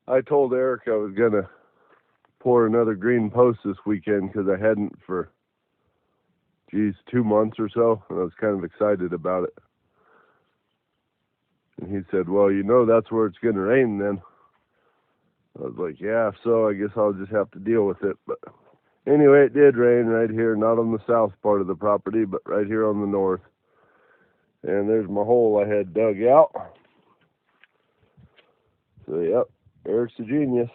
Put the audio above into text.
I told Eric I was going to pour another green post this weekend because I hadn't for, 2 months or so, and I was kind of excited about it. And he said, well, that's where it's going to rain then. I was like, yeah, so I guess I'll just have to deal with it. But anyway, it did rain right here, not on the south part of the property, but right here on the north. And there's my hole I had dug out. So, yep, Eric's a genius.